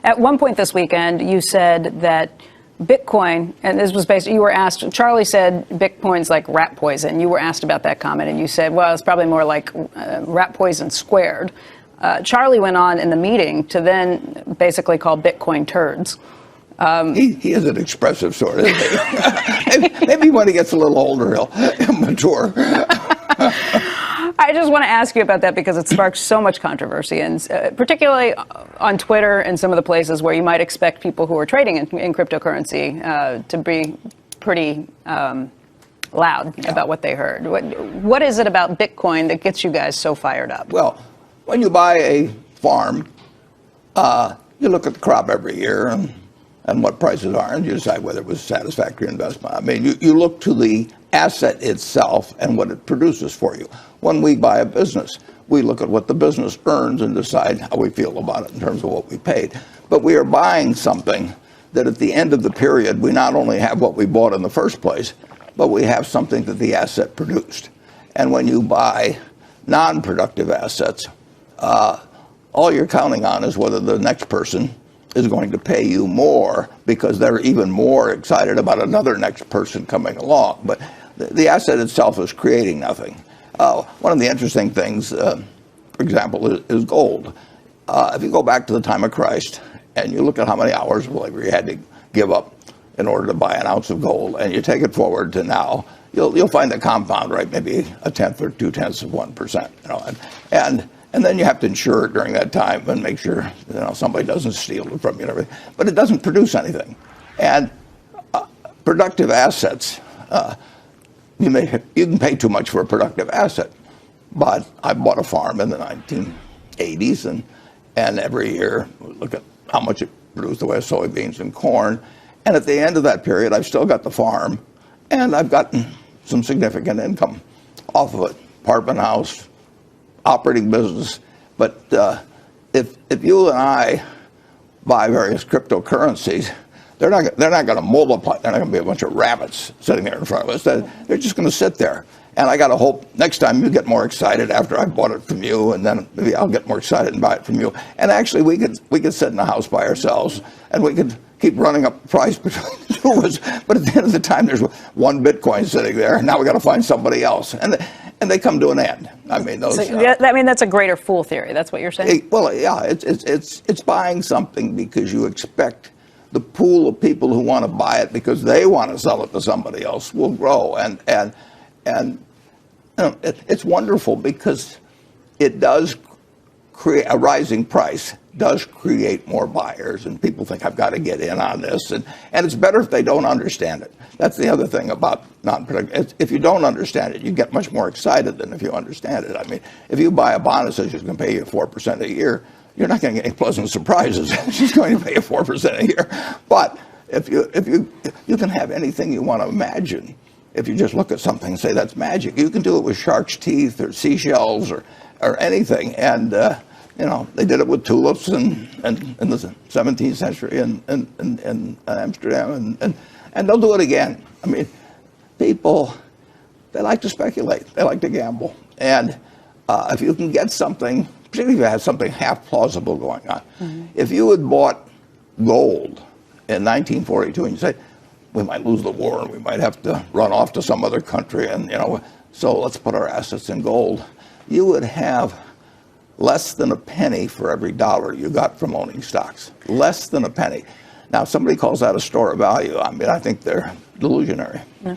At one point this weekend, you said that Bitcoin, and this was based, you were asked, Charlie said Bitcoin's like rat poison. You were asked about that comment, and you said, well, it's probably more like rat poison squared. Charlie went on in the meeting to then basically call Bitcoin turds. He is an expressive sort, isn't he? Maybe when he gets a little older, he'll mature. I just want to ask you about that because it sparks so much controversy, and particularly on Twitter and some of the places where you might expect people who are trading in cryptocurrency to be pretty loud about what they heard. What is it about Bitcoin that gets you guys so fired up? Well, when you buy a farm, you look at the crop every year and what prices are, and you decide whether it was a satisfactory investment. I mean, you look to the asset itself and what it produces for you. When we buy a business, we look at what the business earns and decide how we feel about it in terms of what we paid. But we are buying something that at the end of the period, we not only have what we bought in the first place, but we have something that the asset produced. And when you buy non-productive assets, all you're counting on is whether the next person is going to pay you more because they're even more excited about another next person coming along. But the asset itself is creating nothing. One of the interesting things, for example, is gold. If you go back to the time of Christ and you look at how many hours of labor you had to give up in order to buy an ounce of gold, and you take it forward to now, you'll find the compound rate maybe 1/10 or 2/10 of 1%. You know, and then you have to insure it during that time and make sure somebody doesn't steal it from you and everything. But it doesn't produce anything. And productive assets, you can pay too much for a productive asset. But I bought a farm in the 1980s, and every year look at how much it produced the way of soybeans and corn. And at the end of that period, I've still got the farm, and I've gotten some significant income off of it. Apartment house, operating business. But if you and I buy various cryptocurrencies, they're not going to multiply. They're not going to be a bunch of rabbits sitting there in front of us. They're just going to sit there. And I got to hope next time you get more excited after I bought it from you, and then maybe I'll get more excited and buy it from you. And actually, we could sit in the house by ourselves, and we could keep running up the price between the two of us. But at the end of the time, there's one Bitcoin sitting there. And now we got to find somebody else, and they come to an end. I mean, those. That's a greater fool theory. That's what you're saying. Well, yeah, it's buying something because you expect the pool of people who want to buy it because they want to sell it to somebody else will grow, and it's wonderful because it does create a rising price. Does create more buyers, and people think I've got to get in on this, and it's better if they don't understand it. That's the other thing about non-productive. If you don't understand it, you get much more excited than if you understand it. I mean, if you buy a bond that says it's going to pay you 4% a year, you're not going to get any pleasant surprises. She's going to pay you 4% a year. But if you can have anything you want to imagine. If you just look at something and say that's magic, you can do it with shark's teeth or seashells or anything. And they did it with tulips in the 17th century in Amsterdam, and they'll do it again. I mean, people, they like to speculate, they like to gamble, and if you can get something, particularly if you have something half plausible going on. Mm-hmm. If you had bought gold in 1942 and you say, we might lose the war and we might have to run off to some other country, and so let's put our assets in gold, you would have less than a penny for every dollar you got from owning stocks. Less than a penny. Now, if somebody calls that a store of value, I mean, I think they're delusionary. Okay.